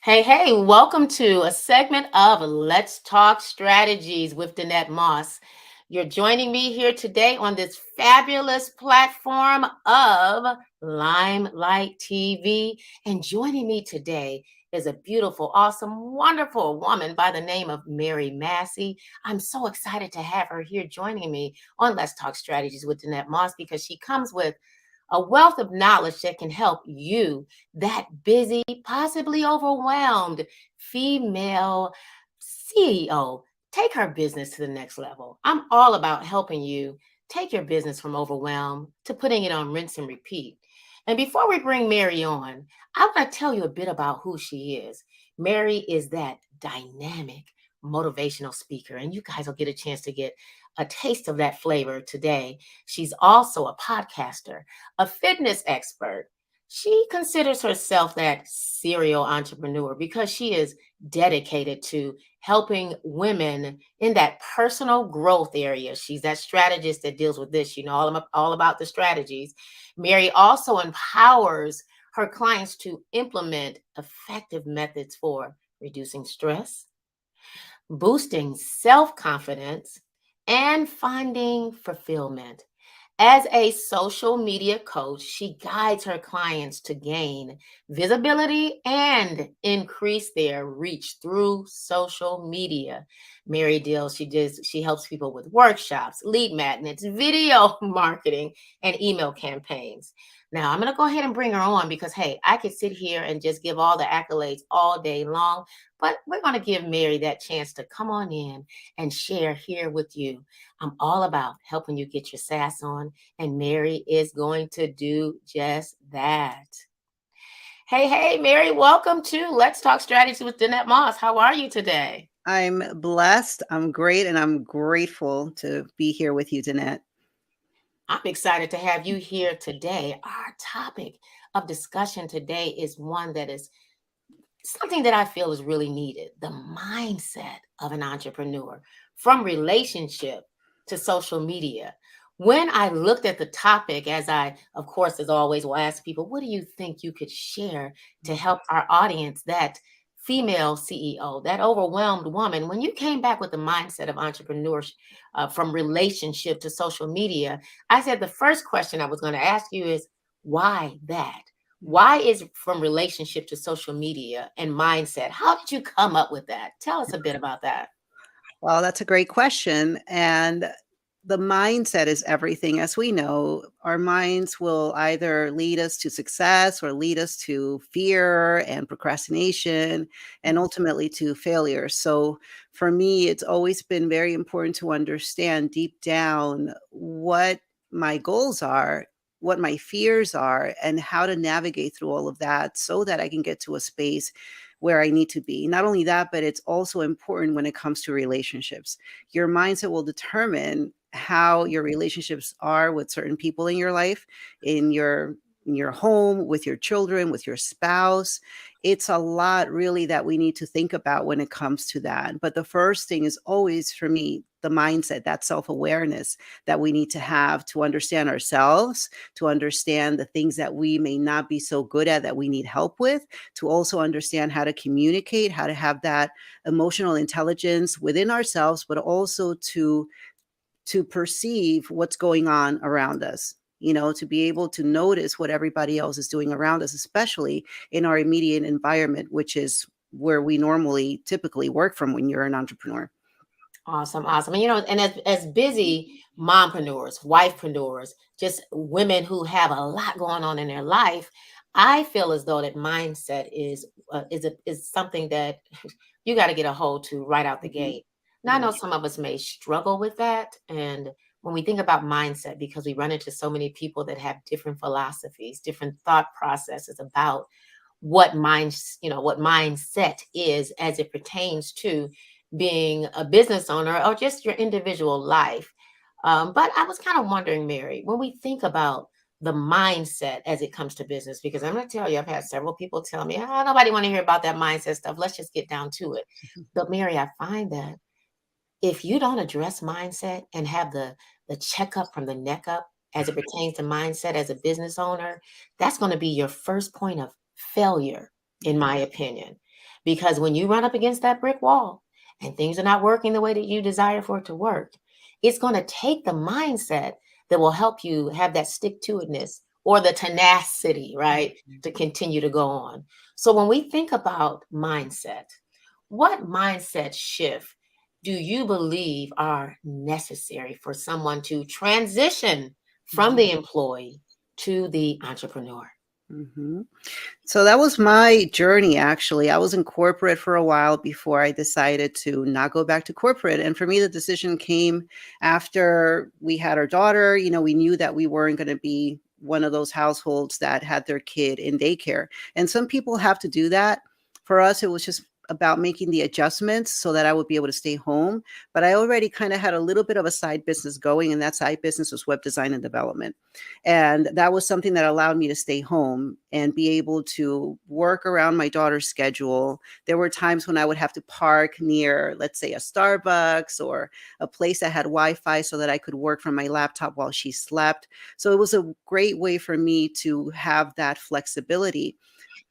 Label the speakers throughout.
Speaker 1: Hey, hey, welcome to a segment of Let's Talk Strategies with Danette Moss. You're joining me here today on this fabulous platform of Limelight TV. And joining me today is a beautiful, awesome, wonderful woman by the name of Mary Massey. I'm so excited to have her here joining me on Let's Talk Strategies with Danette Moss because she comes with a wealth of knowledge that can help you, that busy, possibly overwhelmed female CEO, take her business to the next level. I'm all about helping you take your business from overwhelm to putting it on rinse and repeat. And before we bring Mary on, I want to tell you a bit about who she is. Mary is that dynamic, motivational speaker, and you guys will get a chance to get a taste of that flavor today. She's also a podcaster, a fitness expert. She considers herself that serial entrepreneur because she is dedicated to helping women in that personal growth area. She's that strategist that deals with this, all about the strategies. Mary also empowers her clients to implement effective methods for reducing stress, boosting self confidence, and finding fulfillment. As a social media coach, she guides her clients to gain visibility and increase their reach through social media. Mary Deal, she helps people with workshops, lead magnets, video marketing, and email campaigns. Now, I'm going to go ahead and bring her on because, hey, I could sit here and just give all the accolades all day long, but we're going to give Mary that chance to come on in and share here with you. I'm all about helping you get your sass on, and Mary is going to do just that. Hey, hey, Mary, welcome to Let's Talk Strategy with Danette Moss. How are you today?
Speaker 2: I'm blessed, I'm great, and I'm grateful to be here with you, Danette.
Speaker 1: I'm excited to have you here today. Our topic of discussion today is one that is something that I feel is really needed: the mindset of an entrepreneur, from relationship to social media. When I looked at the topic, as I, of course, as always, will ask people, what do you think you could share to help our audience, that female CEO, that overwhelmed woman? When you came back with the mindset of entrepreneurship, from relationship to social media, I said the first question I was going to ask you is, why that? Why is from relationship to social media and mindset? How did you come up with that? Tell us a bit about that.
Speaker 2: Well, that's a great question. And the mindset is everything. As we know, our minds will either lead us to success or lead us to fear and procrastination and ultimately to failure. So for me, it's always been very important to understand deep down what my goals are, what my fears are, and how to navigate through all of that so that I can get to a space where I need to be. Not only that, but it's also important when it comes to relationships. Your mindset will determine how your relationships are with certain people in your life, in your home, with your children, with your spouse. It's a lot really that we need to think about when it comes to that. But the first thing is always for me the mindset, that self-awareness that we need to have to understand ourselves, to understand the things that we may not be so good at that we need help with, to also understand how to communicate, how to have that emotional intelligence within ourselves, but also to perceive what's going on around us. To be able to notice what everybody else is doing around us, especially in our immediate environment, which is where we normally typically work from when you're an entrepreneur.
Speaker 1: Awesome, awesome. And as busy mompreneurs, wifepreneurs, just women who have a lot going on in their life, I feel as though that mindset is something that you got to get a hold to right out the
Speaker 2: Mhm.
Speaker 1: gate. Now I know
Speaker 2: Right.
Speaker 1: some of us may struggle with that, and when we think about mindset, because we run into so many people that have different philosophies, different thought processes about what mindset is as it pertains to being a business owner or just your individual life. But I was kind of wondering, Mary, when we think about the mindset as it comes to business, because I'm going to tell you, I've had several people tell me, nobody want to hear about that mindset stuff. Let's just get down to it. But Mary, I find that if you don't address mindset and have the checkup from the neck up as it pertains to mindset as a business owner, that's going to be your first point of failure, in my opinion. Because when you run up against that brick wall and things are not working the way that you desire for it to work, it's going to take the mindset that will help you have that stick to itness or the tenacity, right?
Speaker 2: Mhm.
Speaker 1: To continue to go on. So when we think about mindset, what mindset shift do you believe are necessary for someone to transition from
Speaker 2: Mhm.
Speaker 1: the employee to the entrepreneur?
Speaker 2: Mhm. So that was my journey, actually. I was in corporate for a while before I decided to not go back to corporate. And for me, the decision came after we had our daughter. We knew that we weren't going to be one of those households that had their kid in daycare. And some people have to do that. For us, it was just about making the adjustments so that I would be able to stay home. But I already kind of had a little bit of a side business going, and that side business was web design and development. And that was something that allowed me to stay home and be able to work around my daughter's schedule. There were times when I would have to park near, let's say, a Starbucks or a place that had Wi-Fi so that I could work from my laptop while she slept. So it was a great way for me to have that flexibility.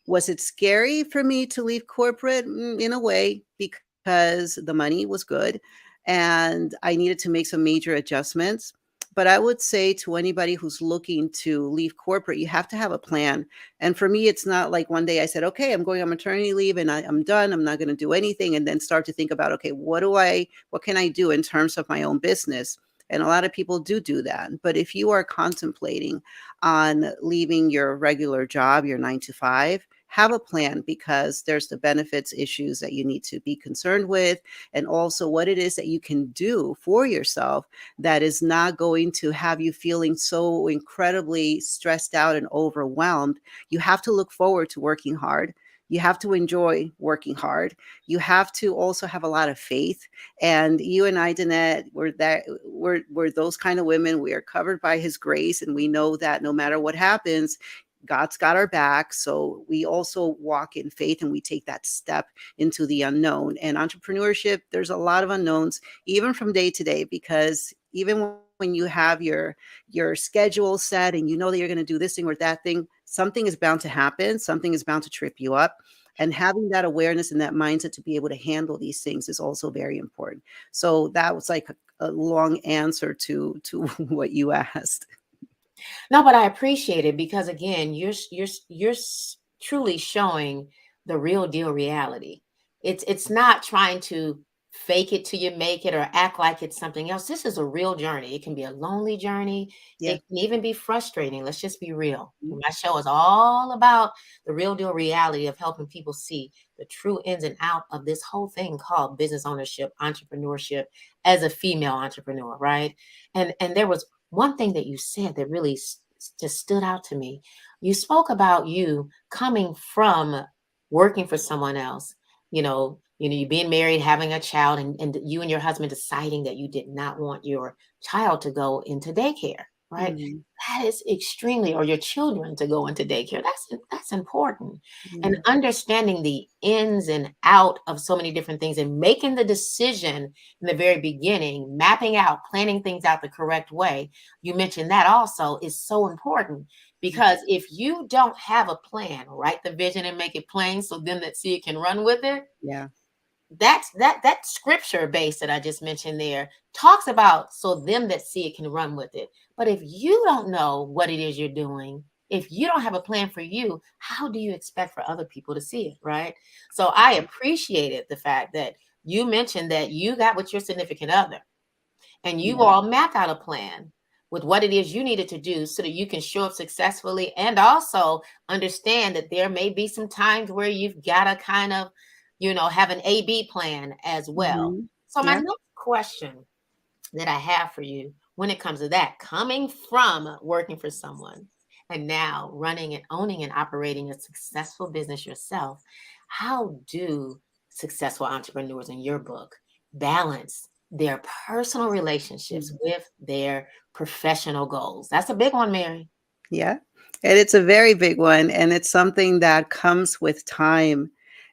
Speaker 2: Was it scary for me to leave corporate? In a way, because the money was good and I needed to make some major adjustments. But I would say to anybody who's looking to leave corporate, you have to have a plan. And for me, it's not like one day I said, okay, I'm going on maternity leave and I'm done. I'm not going to do anything. And then start to think about, okay, what can I do in terms of my own business? And a lot of people do that. But if you are contemplating on leaving your regular job, your 9 to 5, have a plan, because there's the benefits issues that you need to be concerned with, and also what it is that you can do for yourself that is not going to have you feeling so incredibly stressed out and overwhelmed. You have to look forward to working hard. You have to enjoy working hard. You have to also have a lot of faith. And you and I, Danette, we're those kind of women. We are covered by his grace, and we know that no matter what happens, God's got our back. So we also walk in faith and we take that step into the unknown. And entrepreneurship, there's a lot of unknowns, even from day to day, because even when you have your schedule set and you know that you're going to do this thing or that thing, something is bound to happen. Something is bound to trip you up. And having that awareness and that mindset to be able to handle these things is also very important. So that was like a long answer to what you asked.
Speaker 1: No, but I appreciate it because again, truly showing the real deal reality. It's not trying to fake it till you make it or act like it's something else. This is a real journey. It can be a lonely journey.
Speaker 2: Yeah.
Speaker 1: It can even be frustrating. Let's just be real. My show is all about the real deal reality of helping people see the true ins and out of this whole thing called business ownership, entrepreneurship as a female entrepreneur, right? And there was one thing that you said that really just stood out to me. You spoke about you coming from working for someone else, you being married, having a child, and you and your husband deciding that you did not want your child to go into daycare, right?
Speaker 2: Mhm.
Speaker 1: That is extremely, or your children to go into daycare. That's important. And
Speaker 2: Yeah.
Speaker 1: understanding the ins and out of so many different things and making the decision in the very beginning, mapping out, planning things out the correct way. You mentioned that also is so important because if you don't have a plan, write the vision and make it plain so them that see it can run with it.
Speaker 2: Yeah.
Speaker 1: That scripture base that I just mentioned there talks about so them that see it can run with it. But if you don't know what it is you're doing, if you don't have a plan for you, how do you expect for other people to see it, right? So I appreciated the fact that you mentioned that you got with your significant other and you
Speaker 2: Yeah.
Speaker 1: all mapped out a plan with what it is you needed to do so that you can show up successfully and also understand that there may be some times where you've got to kind of, have an A-B plan as well.
Speaker 2: Mhm.
Speaker 1: So my
Speaker 2: Yeah.
Speaker 1: next question that I have for you when it comes to that, coming from working for someone and now running and owning and operating a successful business yourself, how do successful entrepreneurs in your book balance their personal relationships
Speaker 2: Mhm.
Speaker 1: with their professional goals? That's a big one, Mary.
Speaker 2: Yeah. And it's a very big one. And it's something that comes with time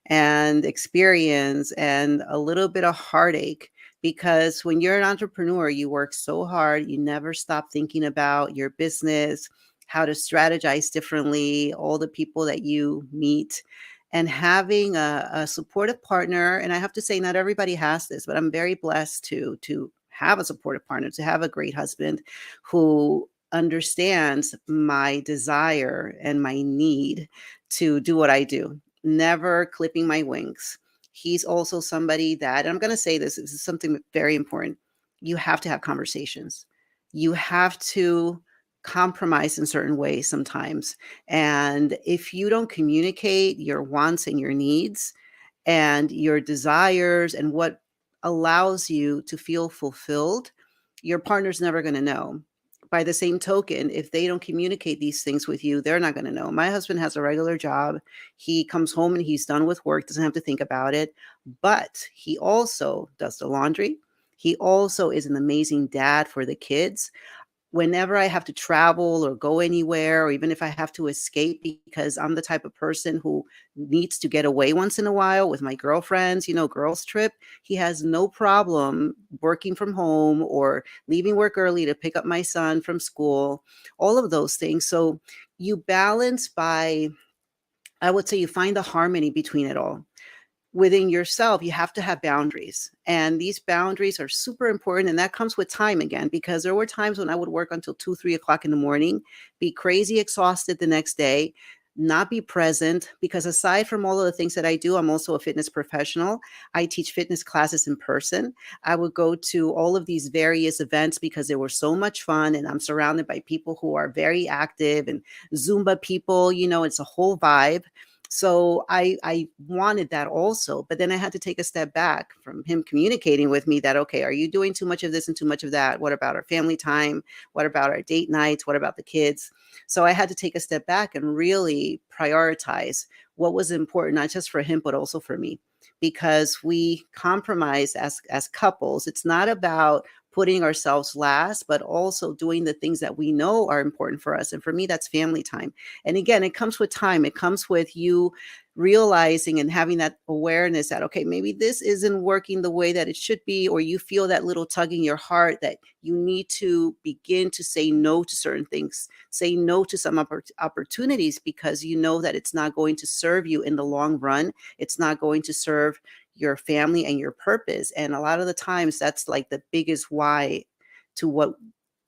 Speaker 2: and experience and a little bit of heartache. Because when you're an entrepreneur, you work so hard, you never stop thinking about your business, how to strategize differently, all the people that you meet. And having a supportive partner, and I have to say, not everybody has this, but I'm very blessed to have a supportive partner, to have a great husband who understands my desire and my need to do what I do, never clipping my wings. He's also somebody that, and I'm going to say this is something very important. You have to have conversations. You have to compromise in certain ways sometimes. And if you don't communicate your wants and your needs and your desires and what allows you to feel fulfilled, your partner's never going to know. By the same token, if they don't communicate these things with you, they're not going to know. My husband has a regular job. He comes home and he's done with work, doesn't have to think about it. But he also does the laundry. He also is an amazing dad for the kids. Whenever I have to travel or go anywhere, or even if I have to escape, because I'm the type of person who needs to get away once in a while with my girlfriends, girls trip, he has no problem working from home or leaving work early to pick up my son from school, all of those things. So you balance by, I would say, you find the harmony between it all. Within yourself, you have to have boundaries. And these boundaries are super important. And that comes with time again, because there were times when I would work until 2, 3 o'clock in the morning, be crazy exhausted the next day, not be present. Because aside from all of the things that I do, I'm also a fitness professional. I teach fitness classes in person. I would go to all of these various events because they were so much fun. And I'm surrounded by people who are very active and Zumba people, it's a whole vibe. So I wanted that also, but then I had to take a step back from him communicating with me that, okay, are you doing too much of this and too much of that? What about our family time? What about our date nights? What about the kids? So I had to take a step back and really prioritize what was important, not just for him, but also for me, because we compromise as couples. It's not about putting ourselves last, but also doing the things that we know are important for us. And for me, that's family time. And again, it comes with time. It comes with you realizing and having that awareness that, okay, maybe this isn't working the way that it should be, or you feel that little tug in your heart that you need to begin to say no to certain things, say no to some opportunities, because you know that it's not going to serve you in the long run. It's not going to serve your family and your purpose. And a lot of the times that's like the biggest why to what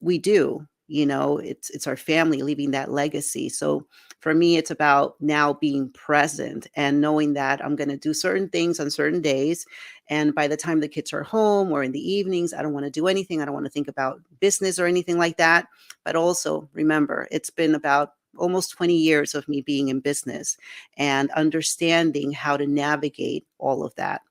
Speaker 2: we do. It's our family leaving that legacy. So for me, it's about now being present and knowing that I'm going to do certain things on certain days. And by the time the kids are home or in the evenings, I don't want to do anything. I don't want to think about business or anything like that. But also remember, it's been about almost 20 years of me being in business and understanding how to navigate all of that.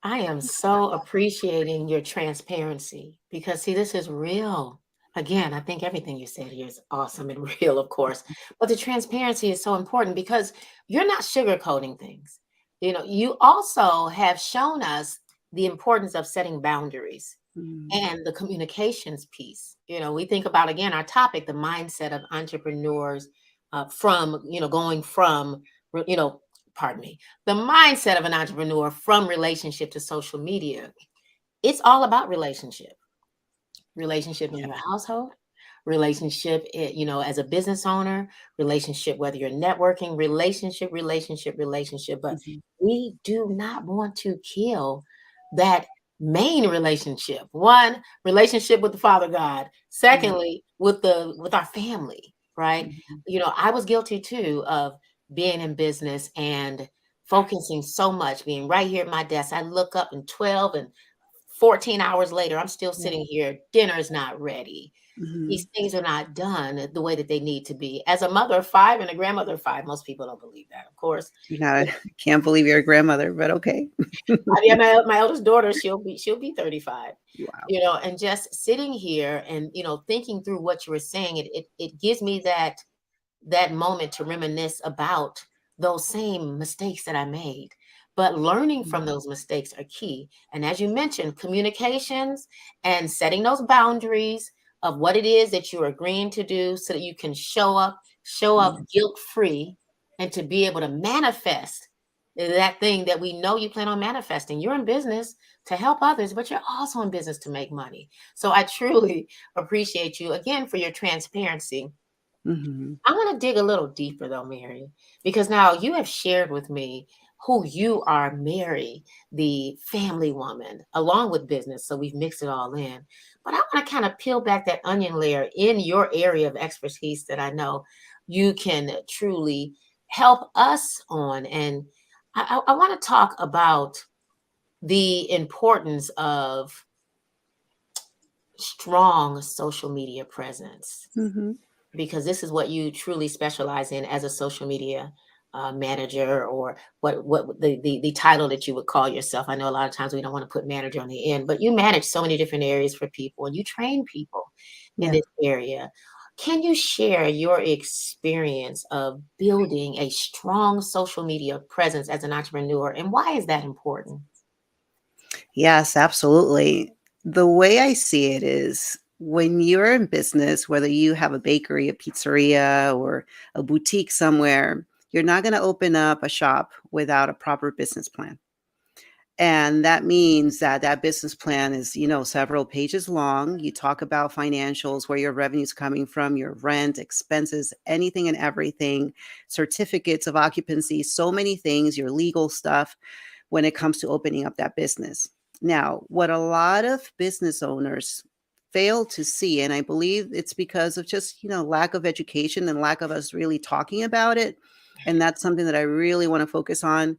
Speaker 1: I am so appreciating your transparency because, see, this is real. Again, I think everything you said here is awesome and real, of course. But the transparency is so important because you're not sugarcoating things. You also have shown us the importance of setting boundaries
Speaker 2: Mm,
Speaker 1: and the communications piece. We think about, again, our topic, the mindset of entrepreneurs going from, you know, pardon me, the mindset of an entrepreneur from relationship to social media. It's all about relationship in
Speaker 2: yeah.
Speaker 1: your household, relationship, as a business owner, relationship, whether you're networking, relationship. But
Speaker 2: Mhm.
Speaker 1: we do not want to kill that main relationship. One, relationship with the Father God.
Speaker 2: Yeah.
Speaker 1: Secondly, with our family, right?
Speaker 2: Mhm.
Speaker 1: I was guilty too of being in business and focusing so much, being right here at my desk. I look up and 12 and 14 hours later, I'm still
Speaker 2: Yeah.
Speaker 1: sitting here. Dinner is not ready. These
Speaker 2: Mhm.
Speaker 1: things are not done the way that they need to be. As a mother of 5 and a grandmother of 5, most people don't believe that, of course.
Speaker 2: I can't believe you're a grandmother, but okay.
Speaker 1: Yeah, my eldest daughter, she'll be 35,
Speaker 2: Wow.
Speaker 1: and just sitting here and, thinking through what you were saying, it gives me that moment to reminisce about those same mistakes that I made. But learning from
Speaker 2: Mm,
Speaker 1: those mistakes are key. And as you mentioned, communications and setting those boundaries of what it is that you're agreeing to do so that you can show up
Speaker 2: yeah.
Speaker 1: guilt free and to be able to manifest that thing that we know you plan on manifesting. You're in business to help others, but you're also in business to make money. So I truly appreciate you again for your transparency
Speaker 2: Mhm.
Speaker 1: I want to dig a little deeper though, Mary, because now you have shared with me who you are, Mary, the family woman, along with business. So we've mixed it all in. But I want to kind of peel back that onion layer in your area of expertise that I know you can truly help us on. And I want to talk about the importance of strong social media presence,
Speaker 2: Mhm.
Speaker 1: because this is what you truly specialize in as a social media manager, or what the title that you would call yourself. I know a lot of times we don't want to put manager on the end, but you manage so many different areas for people and you train people in
Speaker 2: Yeah.
Speaker 1: this area. Can you share your experience of building a strong social media presence as an entrepreneur, and why is that important?
Speaker 2: Yes, absolutely. The way I see it is when you're in business, whether you have a bakery, a pizzeria, or a boutique somewhere, you're not going to open up a shop without a proper business plan. And that means that that business plan is, several pages long. You talk about financials, where your revenue's coming from, your rent, expenses, anything and everything, certificates of occupancy, so many things, your legal stuff when it comes to opening up that business. Now, what a lot of business owners fail to see, and I believe it's because of just, lack of education and lack of us really talking about it. And that's something that I really want to focus on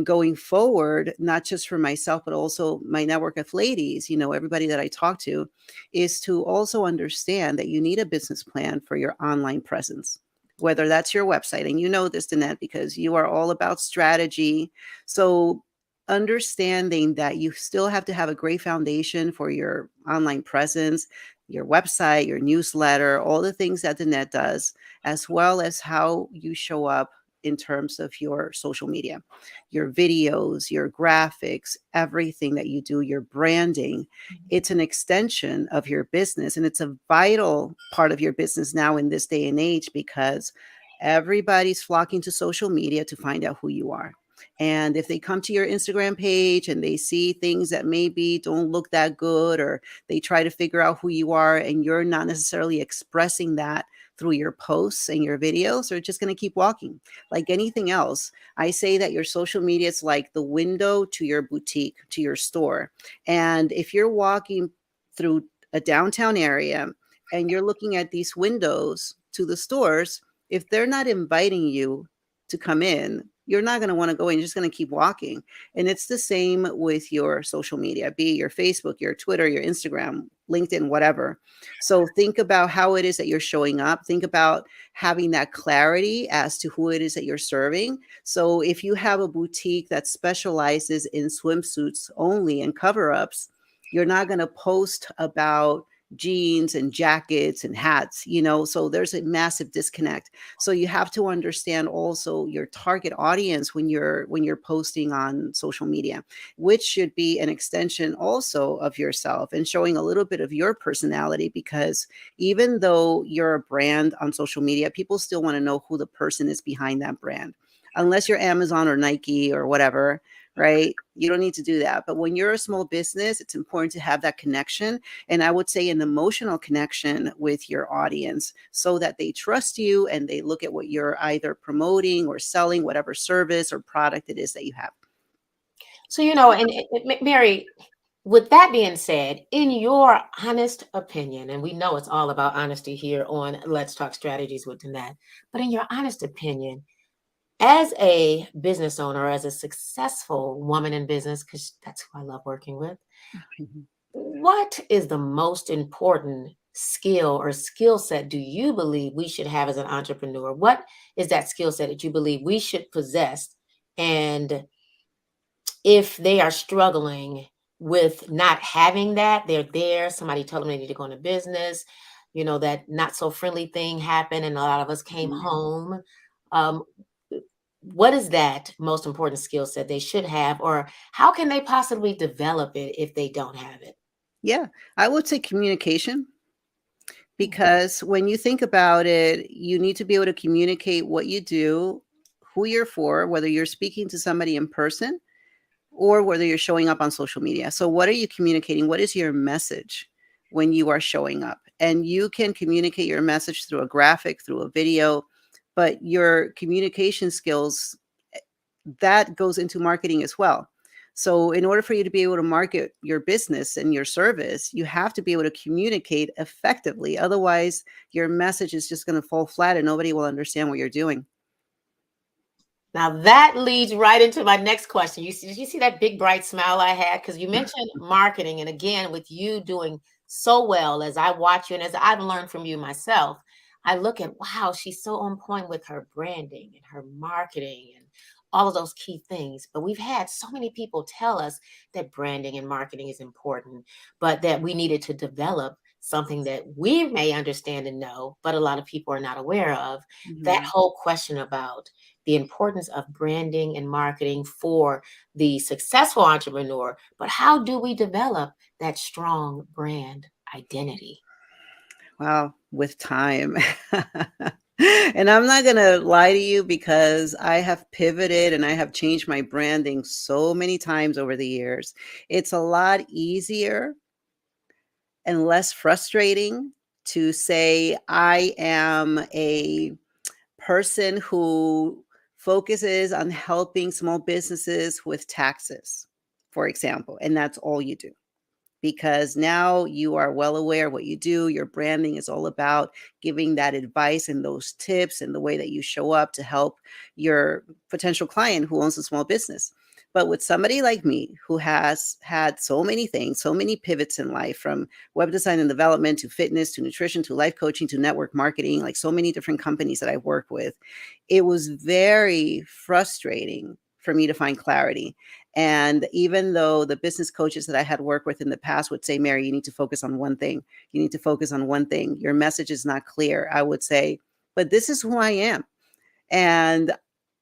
Speaker 2: going forward, not just for myself, but also my network of ladies, everybody that I talk to, is to also understand that you need a business plan for your online presence, whether that's your website. And you know this, Danette, because you are all about strategy. So understanding that you still have to have a great foundation for your online presence, your website, your newsletter, all the things that Danette does, as well as how you show up in terms of your social media, your videos, your graphics, everything that you do, your branding. It's an extension of your business, and it's a vital part of your business now in this day and age, because everybody's flocking to social media to find out who you are. And if they come to your Instagram page and they see things that maybe don't look that good, or they try to figure out who you are and you're not necessarily expressing that through your posts and your videos, they're just going to keep walking. Like anything else, I say that your social media is like the window to your boutique, to your store. And if you're walking through a downtown area and you're looking at these windows to the stores, if they're not inviting you to come in, you're not going to want to go in. You're just going to keep walking. And it's the same with your social media, be it your Facebook, your Twitter, your Instagram, LinkedIn, whatever. So think about how it is that you're showing up. Think about having that clarity as to who it is that you're serving. So if you have a boutique that specializes in swimsuits only and cover ups, you're not going to post about jeans and jackets and hats, so there's a massive disconnect. So you have to understand also your target audience when you're posting on social media, which should be an extension also of yourself and showing a little bit of your personality, because even though you're a brand on social media, people still want to know who the person is behind that brand. Unless you're Amazon or Nike or whatever, right? You don't need to do that. But when you're a small business, it's important to have that connection. And I would say an emotional connection with your audience, so that they trust you and they look at what you're either promoting or selling, whatever service or product it is that you have.
Speaker 1: So, Mary, with that being said, in your honest opinion, and we know it's all about honesty here on Let's Talk Strategies with Danette, but in your honest opinion, as a business owner, as a successful woman in business, because that's who I love working with,
Speaker 2: Mhm.
Speaker 1: what is the most important skill or skill set do you believe we should have as an entrepreneur? What is that skill set that you believe we should possess? And if they are struggling with not having that, they're there, somebody told them they need to go into business, that not so friendly thing happened and a lot of us came home. Um, what is that most important skill set they should have, or how can they possibly develop it if they don't have it?
Speaker 2: Yeah, I would say communication,
Speaker 1: Mm.
Speaker 2: because when you think about it, you need to be able to communicate what you do, who you're for, whether you're speaking to somebody in person or whether you're showing up on social media. So what are you communicating? What is your message when you are showing up? and you can communicate your message through a graphic, through a video, but your communication skills, that goes into marketing as well. So in order for you to be able to market your business and your service, you have to be able to communicate effectively. Otherwise, your message is just going to fall flat and nobody will understand what you're doing.
Speaker 1: Now that leads right into my next question. Did you see that big bright smile I had? Because you mentioned marketing, and again, with you doing so well, as I watch you and as I've learned from you myself, I look at, wow, she's so on point with her branding and her marketing and all of those key things. But we've had so many people tell us that branding and marketing is important, but that we needed to develop something that we may understand and know, but a lot of people are not aware of. That
Speaker 2: Mhm.
Speaker 1: whole question about the importance of branding and marketing for the successful entrepreneur, but how do we develop that strong brand identity?
Speaker 2: Well, with time. And I'm not going to lie to you because I have pivoted and I have changed my branding so many times over the years. It's a lot easier and less frustrating to say I am a person who focuses on helping small businesses with taxes, for example, and that's all you do, because now you are well aware what you do. Your branding is all about giving that advice and those tips and the way that you show up to help your potential client who owns a small business. But with somebody like me who has had so many things, so many pivots in life, from web design and development to fitness to nutrition to life coaching to network marketing, like so many different companies that I work with, it was very frustrating for me to find clarity. And even though the business coaches that I had worked with in the past would say, Mary, you need to focus on one thing. You need to focus on one thing. Your message is not clear. I would say, but this is who I am. And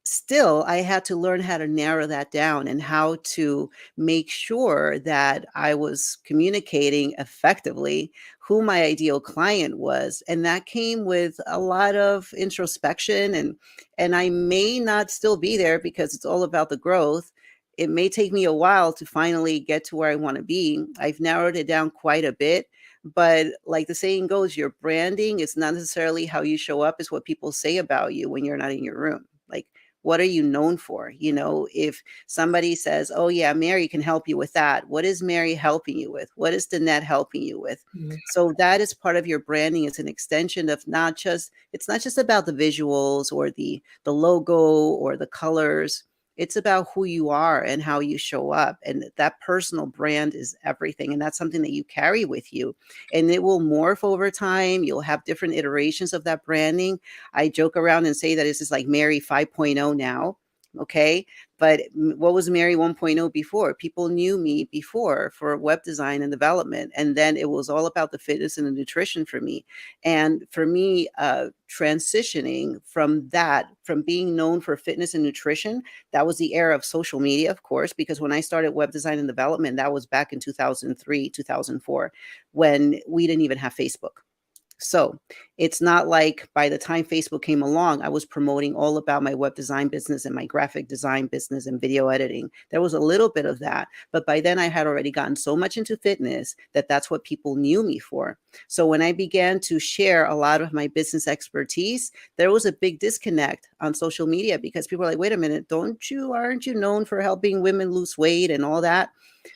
Speaker 2: still, I had to learn how to narrow that down and how to make sure that I was communicating effectively who my ideal client was. And that came with a lot of introspection, and I may not still be there because it's all about the growth. It may take me a while to finally get to where I want to be. I've narrowed it down quite a bit. But like the saying goes, your branding is not necessarily how you show up, is what people say about you when you're not in your room. Like, what are you known for? You know, if somebody says, oh, yeah, Mary can help you with that, what is Mary helping you with? What is Danette helping you with?
Speaker 1: Mhm.
Speaker 2: So that is part of your branding. It's an extension of it's not just about the visuals or the logo or the colors. It's about who you are and how you show up. And that personal brand is everything. And that's something that you carry with you. And it will morph over time. You'll have different iterations of that branding. I joke around and say that this is like Mary 5.0 now. Okay. But what was Mary 1.0 before? People knew me before for web design and development. And then it was all about the fitness and the nutrition for me. And for me, transitioning from that, from being known for fitness and nutrition, that was the era of social media, of course, because when I started web design and development, that was back in 2003, 2004, when we didn't even have Facebook. So it's not like by the time Facebook came along, I was promoting all about my web design business and my graphic design business and video editing. There was a little bit of that, but by then I had already gotten so much into fitness that that's what people knew me for. So when I began to share a lot of my business expertise, there was a big disconnect on social media because people were like, wait a minute, aren't you known for helping women lose weight and all that?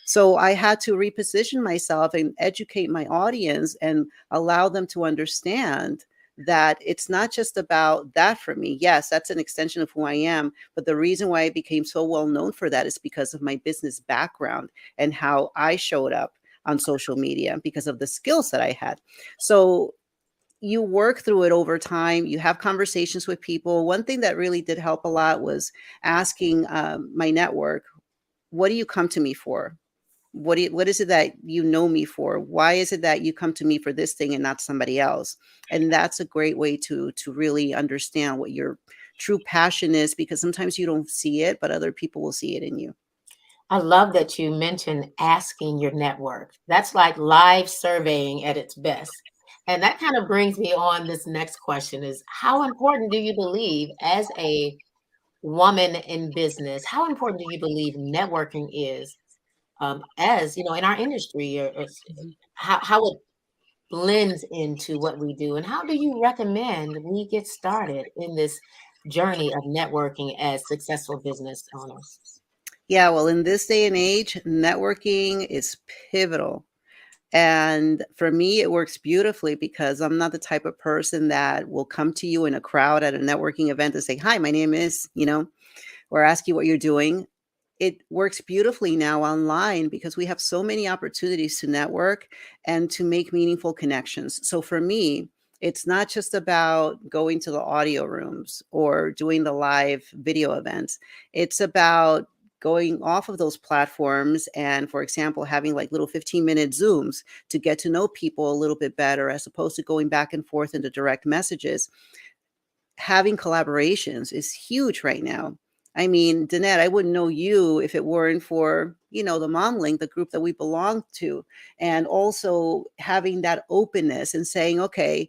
Speaker 2: So I had to reposition myself and educate my audience and allow them to understand that it's not just about that for me. Yes, that's an extension of who I am. But the reason why I became so well known for that is because of my business background and how I showed up on social media because of the skills that I had. So you work through it over time. You have conversations with people. One thing that really did help a lot was asking my network, what do you come to me for? What is it that you know me for? Why is it that you come to me for this thing and not somebody else? And that's a great way to really understand what your true passion is, because sometimes you don't see it, but other people will see it in you.
Speaker 1: I love that you mentioned asking your network. That's like live surveying at its best. And that kind of brings me on this next question is how important do you believe as a woman in business, how important do you believe networking is as you know in our industry or
Speaker 2: Mhm.
Speaker 1: how blends into what we do. And how do you recommend we get started in this journey of networking as successful business owners?
Speaker 2: Yeah, well, in this day and age, networking is pivotal. And for me, it works beautifully because I'm not the type of person that will come to you in a crowd at a networking event and say, "Hi, my name is," or ask you what you're doing. It works beautifully now online because we have so many opportunities to network and to make meaningful connections. So for me, it's not just about going to the audio rooms or doing the live video events. It's about going off of those platforms and, for example, having like little 15-minute Zooms to get to know people a little bit better as opposed to going back and forth into direct messages. Having collaborations is huge right now. I mean, Danette, I wouldn't know you if it weren't for, the Mom Link, the group that we belong to, and also having that openness and saying, okay,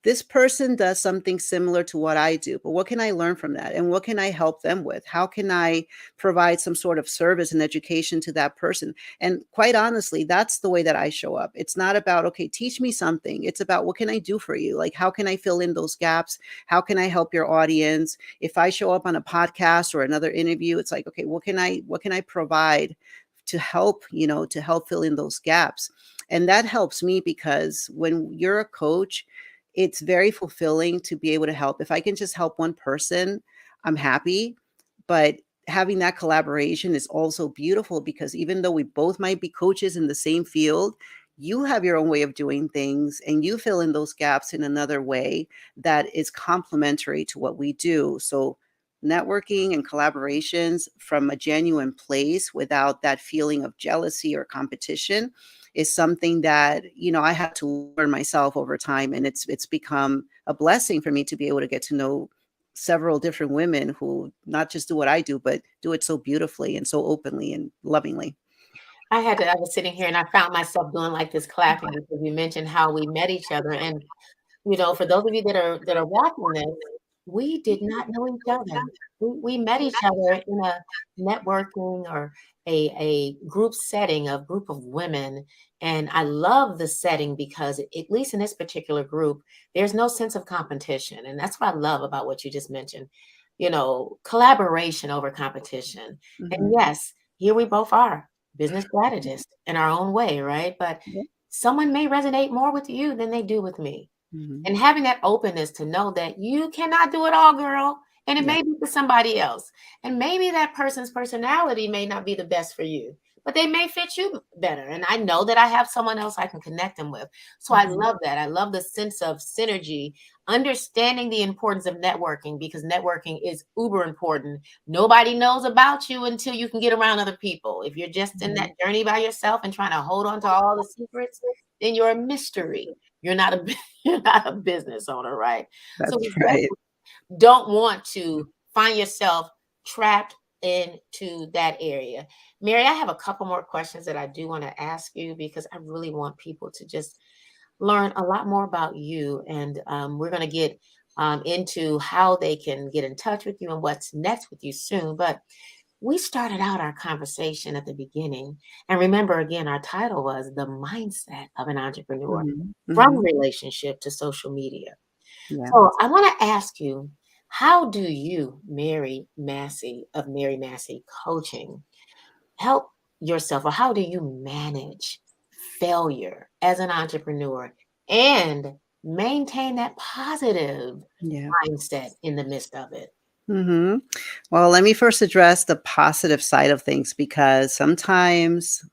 Speaker 2: this person does something similar to what I do, but what can I learn from that? And what can I help them with? How can I provide some sort of service and education to that person? And quite honestly, that's the way that I show up. It's not about, okay, teach me something. It's about what can I do for you? Like, how can I fill in those gaps? How can I help your audience? If I show up on a podcast or another interview, it's like, okay, what can I provide to help fill in those gaps? And that helps me because when you're a coach, it's very fulfilling to be able to help. If I can just help one person, I'm happy. But having that collaboration is also beautiful because even though we both might be coaches in the same field, you have your own way of doing things and you fill in those gaps in another way that is complementary to what we do. So networking and collaborations from a genuine place without that feeling of jealousy or competition is something that I had to learn myself over time, and it's become a blessing for me to be able to get to know several different women who not just do what I do, but do it so beautifully and so openly and lovingly.
Speaker 1: I was sitting here and I found myself doing like this clapping because you mentioned how we met each other. And for those of you that are watching this, we did not know each other. We met each other in a networking or a group setting, a group of women. And I love the setting because at least in this particular group, there's no sense of competition. And that's what I love about what you just mentioned, collaboration over competition. And
Speaker 2: Mhm.
Speaker 1: yes, here we both are, business strategists in our own way, right? But
Speaker 2: Yep.
Speaker 1: someone may resonate more with you than they do with me.
Speaker 2: Mhm.
Speaker 1: And having that openness to know that you cannot do it all, girl, and it
Speaker 2: Yeah.
Speaker 1: may be for somebody else. And maybe that person's personality may not be the best for you, but they may fit you better. And I know that I have someone else I can connect them with. So I
Speaker 2: Mhm.
Speaker 1: love that. I love the sense of synergy, understanding the importance of networking because networking is uber important. Nobody knows about you until you can get around other people. If you're just in that
Speaker 2: Mhm.
Speaker 1: journey by yourself and trying to hold on to all the secrets, then you're a mystery. You're not a you're not a business owner, right? So
Speaker 2: That's
Speaker 1: we
Speaker 2: right.
Speaker 1: definitely don't want to find yourself trapped into that area. Mary, I have a couple more questions that I do want to ask you because I really want people to just learn a lot more about you. And we're going to get into how they can get in touch with you and what's next with you soon. But we started out our conversation at the beginning. And remember, again, our title was The Mindset of an Entrepreneur
Speaker 2: Mhm.
Speaker 1: from
Speaker 2: Mhm.
Speaker 1: relationship to social media.
Speaker 2: Yeah.
Speaker 1: So I want to ask you, how do you, Mary Massey of Mary Massey Coaching, help yourself, or how do you manage failure as an entrepreneur and maintain that positive
Speaker 2: Yeah.
Speaker 1: mindset in the midst of it?
Speaker 2: Mhm. Well, let me first address the positive side of things because sometimes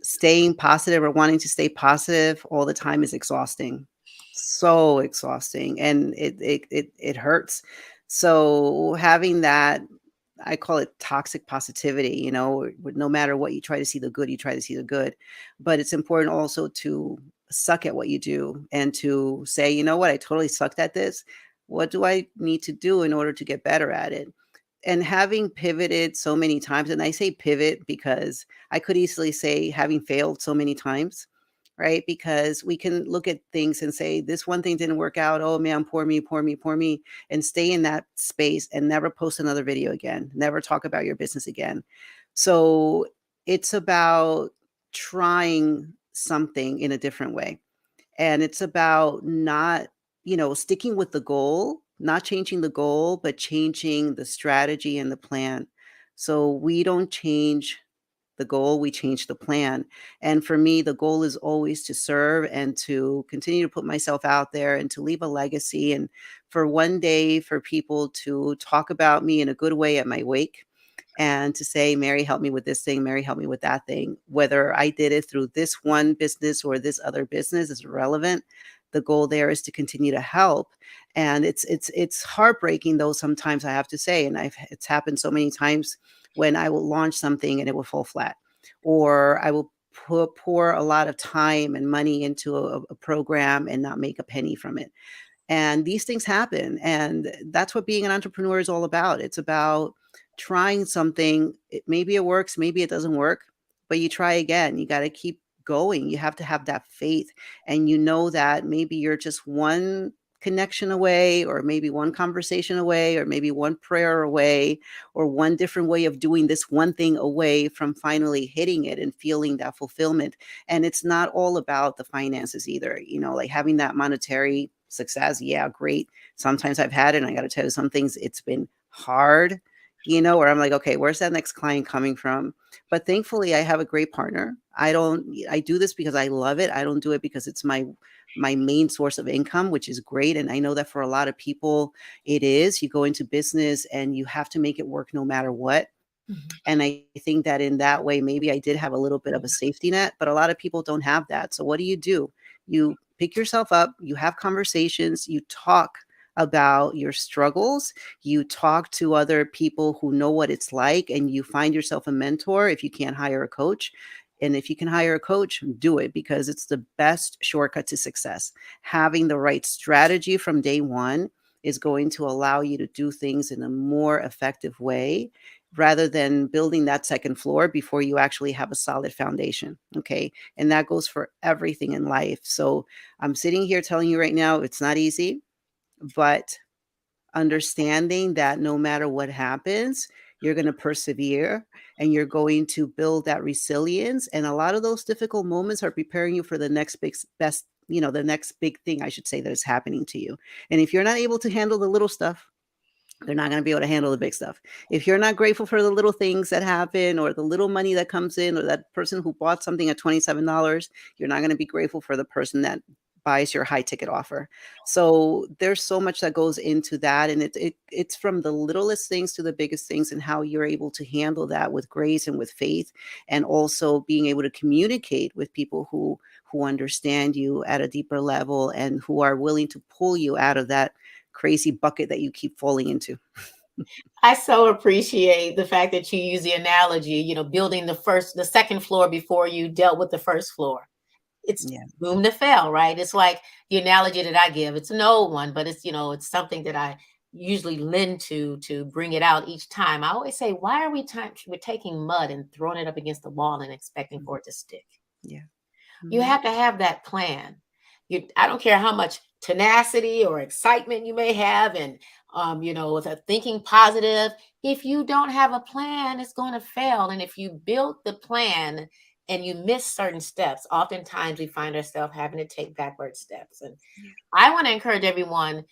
Speaker 2: staying positive or wanting to stay positive all the time is exhausting. So exhausting, and it hurts. So having that, I call it toxic positivity, no matter what, you try to see the good, you try to see the good. But it's important also to suck at what you do and to say, you know what, I totally sucked at this. What do I need to do in order to get better at it? And having pivoted so many times, and I say pivot because I could easily say having failed so many times, right? Because we can look at things and say, this one thing didn't work out. Oh man, poor me, poor me, poor me. And stay in that space and never post another video again, never talk about your business again. So it's about trying something in a different way. And it's about not, sticking with the goal, not changing the goal, but changing the strategy and the plan. So we don't change the goal, we change the plan. And for me, the goal is always to serve and to continue to put myself out there and to leave a legacy. And for one day, for people to talk about me in a good way at my wake and to say, Mary, help me with this thing, Mary, help me with that thing. Whether I did it through this one business or this other business is irrelevant. The goal there is to continue to help. And it's heartbreaking though, sometimes I have to say, and it's happened so many times when I will launch something and it will fall flat, or I will pour a lot of time and money into a program and not make a penny from it. And these things happen. And that's what being an entrepreneur is all about. It's about trying something. Maybe it works, maybe it doesn't work, but you try again. You got to keep going. You have to have that faith. And you know that maybe you're just one connection away, or maybe one conversation away, or maybe one prayer away, or one different way of doing this one thing away from finally hitting it and feeling that fulfillment. And it's not all about the finances either, like having that monetary success. Yeah, great. Sometimes I've had it, and I got to tell you, some things it's been hard, where I'm like, okay, where's that next client coming from? But thankfully, I have a great partner. I do this because I love it. I don't do it because it's my main source of income, which is great. And I know that for a lot of people, it is. You go into business and you have to make it work no matter what.
Speaker 1: Mhm.
Speaker 2: And I think that in that way, maybe I did have a little bit of a safety net, but a lot of people don't have that. So what do? You pick yourself up, you have conversations, you talk about your struggles, you talk to other people who know what it's like, and you find yourself a mentor if you can't hire a coach. And if you can hire a coach, do it, because it's the best shortcut to success. Having the right strategy from day one is going to allow you to do things in a more effective way, rather than building that second floor before you actually have a solid foundation. Okay. And that goes for everything in life. So I'm sitting here telling you right now, it's not easy, but understanding that no matter what happens, you're going to persevere and you're going to build that resilience. And a lot of those difficult moments are preparing you for the next best, the next big thing, I should say, that is happening to you. And if you're not able to handle the little stuff, they're not going to be able to handle the big stuff. If you're not grateful for the little things that happen, or the little money that comes in, or that person who bought something at $27, you're not going to be grateful for the person that buys your high ticket offer. So there's so much that goes into that. And it's from the littlest things to the biggest things, and how you're able to handle that with grace and with faith, and also being able to communicate with people who understand you at a deeper level and who are willing to pull you out of that crazy bucket that you keep falling into.
Speaker 1: I so appreciate the fact that you use the analogy, building the second floor before you dealt with the first floor. It's
Speaker 2: Yeah.
Speaker 1: room to fail, right? It's like the analogy that I give. It's an old one, but it's something that I usually lend to bring it out each time. I always say, why are we're taking mud and throwing it up against the wall and expecting
Speaker 2: Mhm.
Speaker 1: for it to stick?
Speaker 2: Yeah.
Speaker 1: You
Speaker 2: Mhm.
Speaker 1: have to have that plan. I don't care how much tenacity or excitement you may have, and with a thinking positive. If you don't have a plan, it's going to fail. And if you build the plan and you miss certain steps, oftentimes we find ourselves having to take backward steps. And
Speaker 2: Yeah.
Speaker 1: I want to encourage everyone.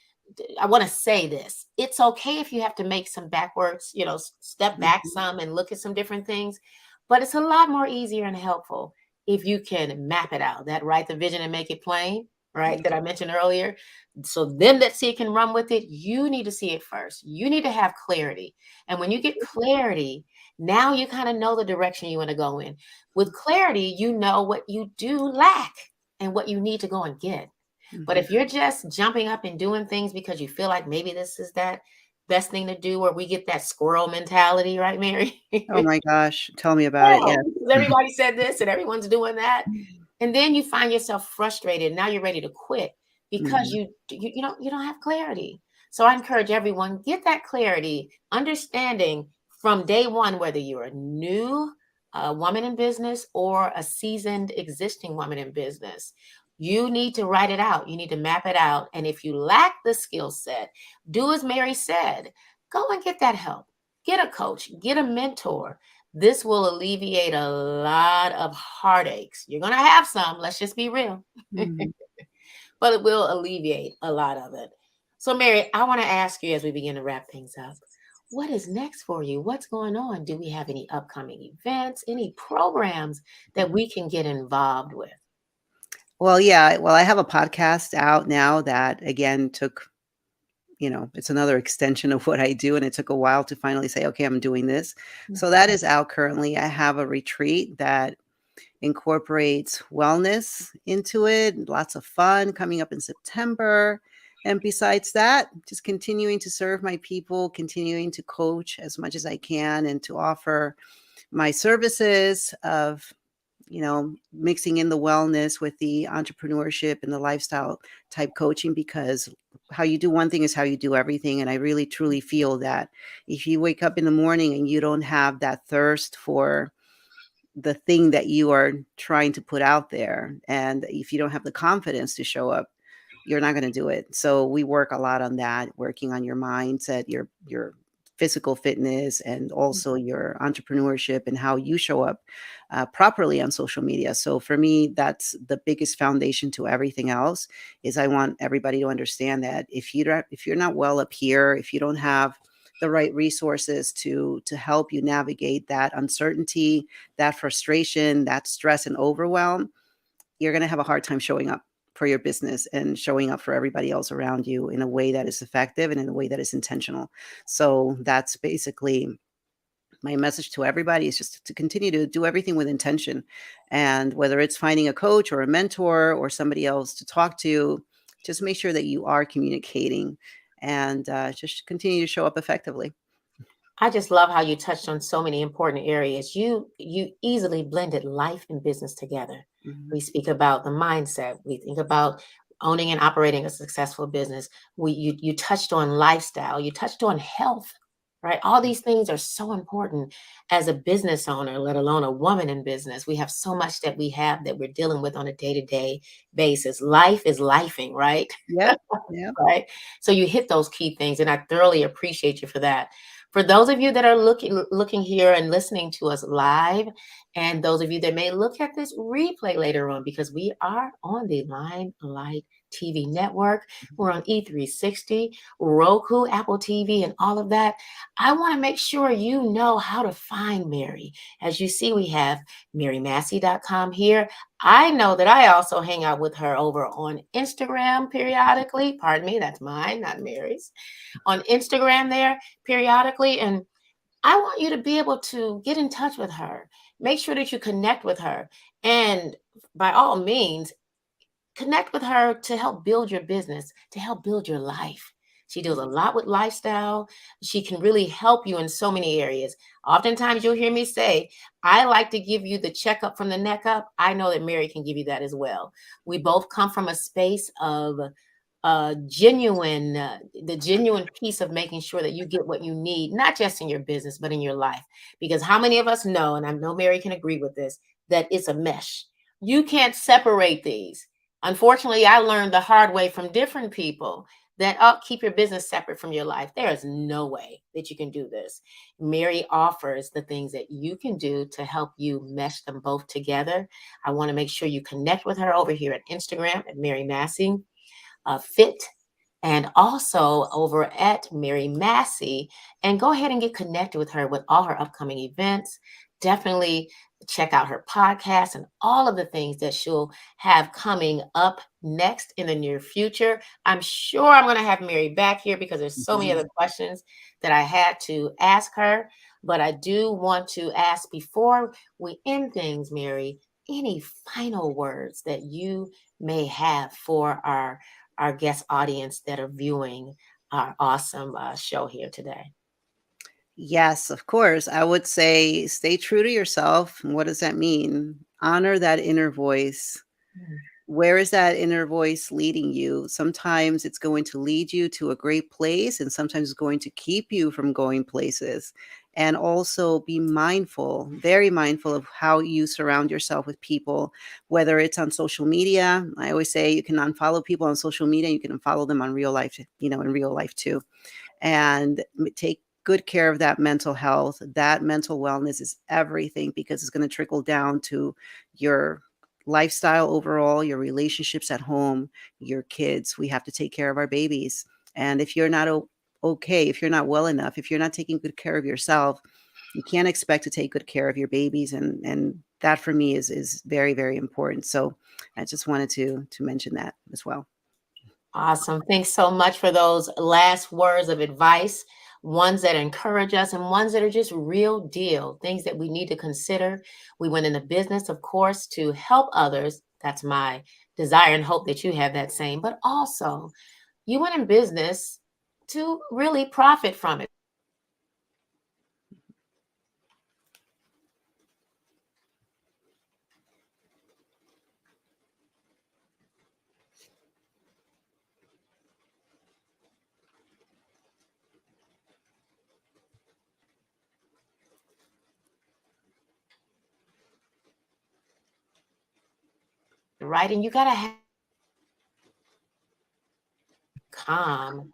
Speaker 1: I want to say this. It's okay if you have to make some backwards, step back
Speaker 2: Mhm.
Speaker 1: some and look at some different things, but it's a lot more easier and helpful if you can map it out, that write the vision and make it plain, right?
Speaker 2: Yeah.
Speaker 1: That I mentioned earlier. So them that see it can run with it. You need to see it first. You need to have clarity. And when you get clarity, now you kind of know the direction you want to go in. With clarity, you know what you do lack and what you need to go and get. But
Speaker 2: Mhm.
Speaker 1: if you're just jumping up and doing things because you feel like maybe this is that best thing to do, or we get that squirrel mentality, right, Mary?
Speaker 2: Oh my gosh, tell me about it.
Speaker 1: Yeah,
Speaker 2: Yeah.
Speaker 1: because everybody said this and everyone's doing that. And then you find yourself frustrated. Now you're ready to quit because
Speaker 2: Mhm.
Speaker 1: you don't have clarity. So I encourage everyone, get that clarity, understanding from day one, whether you're a new woman in business or a seasoned existing woman in business. You need to write it out. You need to map it out. And if you lack the skill set, do as Mary said, go and get that help. Get a coach, get a mentor. This will alleviate a lot of heartaches. You're going to have some, let's just be real.
Speaker 2: Mhm.
Speaker 1: but it will alleviate a lot of it. So, Mary, I want to ask you as we begin to wrap things up, what is next for you? What's going on? Do we have any upcoming events, any programs that we can get involved with?
Speaker 2: Well, yeah. Well, I have a podcast out now that again took, it's another extension of what I do. And it took a while to finally say, okay, I'm doing this. So that is out currently. I have a retreat that incorporates wellness into it, lots of fun coming up in September. And besides that, just continuing to serve my people, continuing to coach as much as I can and to offer my services of mixing in the wellness with the entrepreneurship and the lifestyle type coaching, because how you do one thing is how you do everything. And I really truly feel that if you wake up in the morning and you don't have that thirst for the thing that you are trying to put out there, and if you don't have the confidence to show up, you're not going to do it. So we work a lot on that, working on your mindset, your physical fitness, and also your entrepreneurship and how you show up properly on social media. So for me, that's the biggest foundation to everything else. Is I want everybody to understand that if you're not well up here, if you don't have the right resources to help you navigate that uncertainty, that frustration, that stress and overwhelm, you're going to have a hard time showing up for your business and showing up for everybody else around you in a way that is effective and in a way that is intentional. So that's basically my message to everybody, is just to continue to do everything with intention. And whether it's finding a coach or a mentor or somebody else to talk to, just make sure that you are communicating and just continue to show up effectively.
Speaker 1: I just love how you touched on so many important areas. You easily blended life and business together.
Speaker 2: Mhm.
Speaker 1: We speak about the mindset. We think about owning and operating a successful business. You touched on lifestyle. You touched on health, right? All these things are so important as a business owner, let alone a woman in business. We have so much that we have that we're dealing with on a day-to-day basis. Life is lifing, right?
Speaker 2: Yep. Yep.
Speaker 1: Right? So you hit those key things, and I thoroughly appreciate you for that. For those of you that are looking here and listening to us live, and those of you that may look at this replay later on, because we are on the Limelight TV network, we're on E360, Roku, Apple TV, and all of that. I want to make sure you know how to find Mary. As you see, we have marymassey.com here. I know that I also hang out with her over on Instagram periodically. Pardon me, that's mine, not Mary's. On Instagram there periodically. And I want you to be able to get in touch with her. Make sure that you connect with her. And by all means, connect with her to help build your business, to help build your life. She does a lot with lifestyle. She can really help you in so many areas. Oftentimes, you'll hear me say, I like to give you the checkup from the neck up. I know that Mary can give you that as well. We both come from a space of the genuine piece of making sure that you get what you need, not just in your business, but in your life. Because how many of us know, and I know Mary can agree with this, that it's a mesh. You can't separate these. Unfortunately, I learned the hard way from different people that keep your business separate from your life. There is no way that you can do this. Mary offers the things that you can do to help you mesh them both together. I want to make sure you connect with her over here at Instagram at Mary Massey Fit, and also over at Mary Massey, and go ahead and get connected with her with all her upcoming events. Definitely check out her podcast and all of the things that she'll have coming up next in the near future. I'm sure I'm going to have Mary back here because there's so many
Speaker 2: Mhm.
Speaker 1: other questions that I had to ask her. But I do want to ask before we end things, Mary, any final words that you may have for our guest audience that are viewing our awesome show here today.
Speaker 2: Yes, of course. I would say stay true to yourself. And what does that mean? Honor that inner voice.
Speaker 1: Mm.
Speaker 2: Where is that inner voice leading you? Sometimes it's going to lead you to a great place, and sometimes it's going to keep you from going places. And also be mindful, very mindful of how you surround yourself with people, whether it's on social media. I always say you can unfollow people on social media, you can unfollow them on real life, in real life too. And take good care of that mental health. That mental wellness is everything, because it's going to trickle down to your lifestyle overall, your relationships at home, your kids. We have to take care of our babies. And if you're not okay, if you're not well enough, if you're not taking good care of yourself, you can't expect to take good care of your babies. And that for me is very, very important. So I just wanted to mention that as well.
Speaker 1: Awesome. Thanks so much for those last words of advice, ones that encourage us and ones that are just real deal, things that we need to consider. We went into business, of course, to help others. That's my desire and hope that you have that same, but also you went in business to really profit from it. Right. And you got to have calm,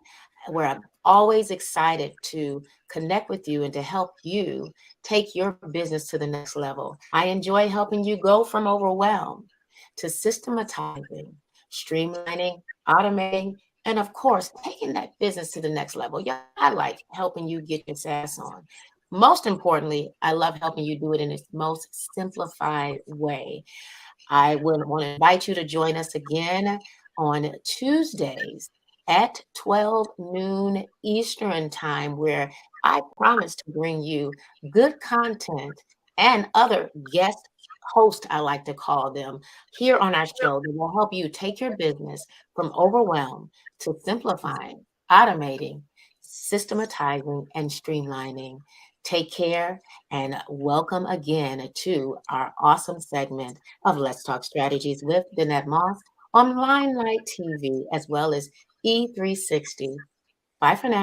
Speaker 1: where I'm always excited to connect with you and to help you take your business to the next level. I enjoy helping you go from overwhelmed to systematizing, streamlining, automating, and of course, taking that business to the next level. Yeah, I like helping you get your SaaS on. Most importantly, I love helping you do it in its most simplified way. I would want to invite you to join us again on Tuesdays at 12 noon Eastern time, where I promise to bring you good content and other guest hosts, I like to call them, here on our show that will help you take your business from overwhelm to simplifying, automating, systematizing, and streamlining. Take care and welcome again to our awesome segment of Let's Talk Strategies with Danette Moss on Limelight TV as well as E360. Bye for now.